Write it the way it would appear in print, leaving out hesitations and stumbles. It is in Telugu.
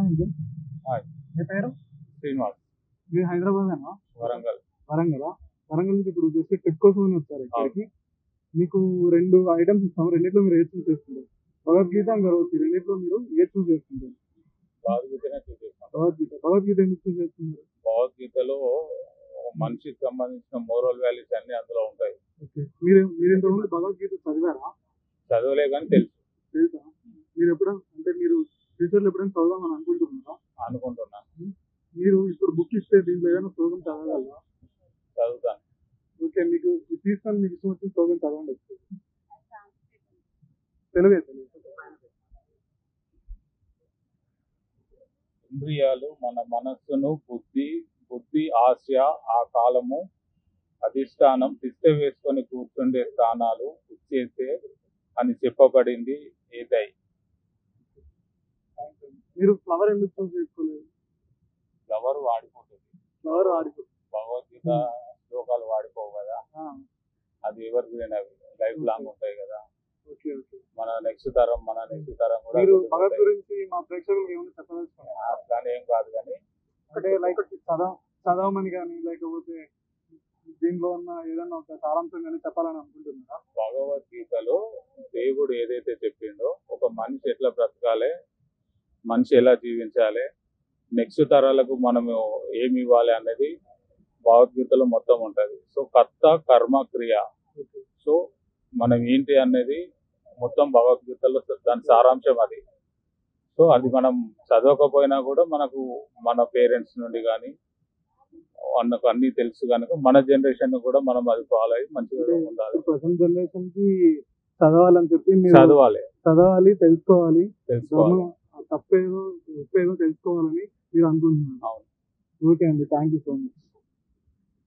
అంకుల్. హాయ్, మీ పేరు? శ్రీనివాస్. మీరు హైదరాబాదేనా? వరంగల్. వరంగలా? వరంగల్ నుంచి ఇప్పుడు జస్ట్ ట్రిప్ కోసమని వచ్చారు ఇక్కడికి. మీకు 2 ఐటమ్స్ ఇస్తాము. రెండిట్లో మీరు ఏది చూస్ చేసుకుంటారు? భగవద్గీత, గర్వతి రెండిట్లో మీరు ఏది చూస్ చేసుకుంటారు? భగవద్గీతనే చూసేస్తాం. భగవద్గీత ఎందుకు చూస్ చేసుకున్నారు? భగవద్గీతలో మనిషికి సంబంధించిన మోరల్ వాల్యూస్ అన్ని అందులో ఉంటాయి. ఓకే. మీరు ఇంతకుముందు భగవద్గీత చదివారా? చదవలే కానీ తెలుసు, తెలుసా? మీరు ఎప్పుడైనా అంటే మీరు ఫ్యూచర్లో ఎప్పుడైనా చదవాలని అనుకుంటున్నారా? అనుకుంటున్నాను. మీరు ఇప్పుడు బుక్ ఇస్తే దీంట్లో ఏదైనా శ్లోకం చదవగలరా? చదువుతాను. ఓకే. మీకు ఇది తీసుకొని మీకు ఇష్టం వచ్చిన శ్లోకం చదవండి. తెలుగే. ఇంద్రియాలు మన మనస్సును బుద్ధి ఆశ ఆ కాలము అధిష్టానం తిష్ట వేసుకొని కూర్చుండే స్థానాలు ఇచ్చేసే అని చెప్పబడింది ఏదై. మీరు ఫ్లవర్ ఎందుకు చూస్ చేసుకోలేదు? ఫ్లవర్ వాడిపోతుంది. ఫ్లవర్ ఆడిపోతుంది. భగవద్గీత శ్లోకాలు వాడిపోవు కదా, అది ఎవర్ గ్రీన్, అవి లైఫ్ లాంగ్ ఉంటాయి కదా. ఓకే. ఓకే. మన నెక్స్ట్ తరం కూడా మీరు భగవద్ గురించి మా ప్రేక్షకులకు ఏమైనా చెప్పదలుచుకున్నారు? అట్లానే ఏం కాదు కానీ అంటే లైక్ చదవమని కానీ లేకపోతే దీంట్లో ఉన్న ఏదైనా ఒక సారాంశం కానీ చెప్పాలని అనుకుంటున్నారా? భగవద్గీతలో దేవుడు ఏదైతే చెప్పిండో ఒక మనిషి ఎట్లా బ్రతకాలి, మనిషి ఎలా జీవించాలి, నెక్స్ట్ తరాలకు మనము ఏమి ఇవ్వాలి అనేది భగవద్గీతలో మొత్తం ఉంటుంది. సో కర్త కర్మ క్రియ, సో మనం ఏంటి అనేది మొత్తం భగవద్గీతలో దాని సారాంశం అది. సో అది మనం చదవకపోయినా కూడా మనకు మన పేరెంట్స్ నుండి కానీ మనకు అన్ని తెలుసు కనుక మన జనరేషన్ కూడా మనం అది ఫాలో అయ్యి మంచిగా ఉండాలి. ప్రజెంట్ జనరేషన్ కి చదవాలని చెప్పి చదవాలి, తెలుసుకోవాలి, తప్పేదో తెలుసుకోవాలని మీరు అనుకుంటున్నారు. అవును. ఓకే అండి, థ్యాంక్ యూ సో మచ్.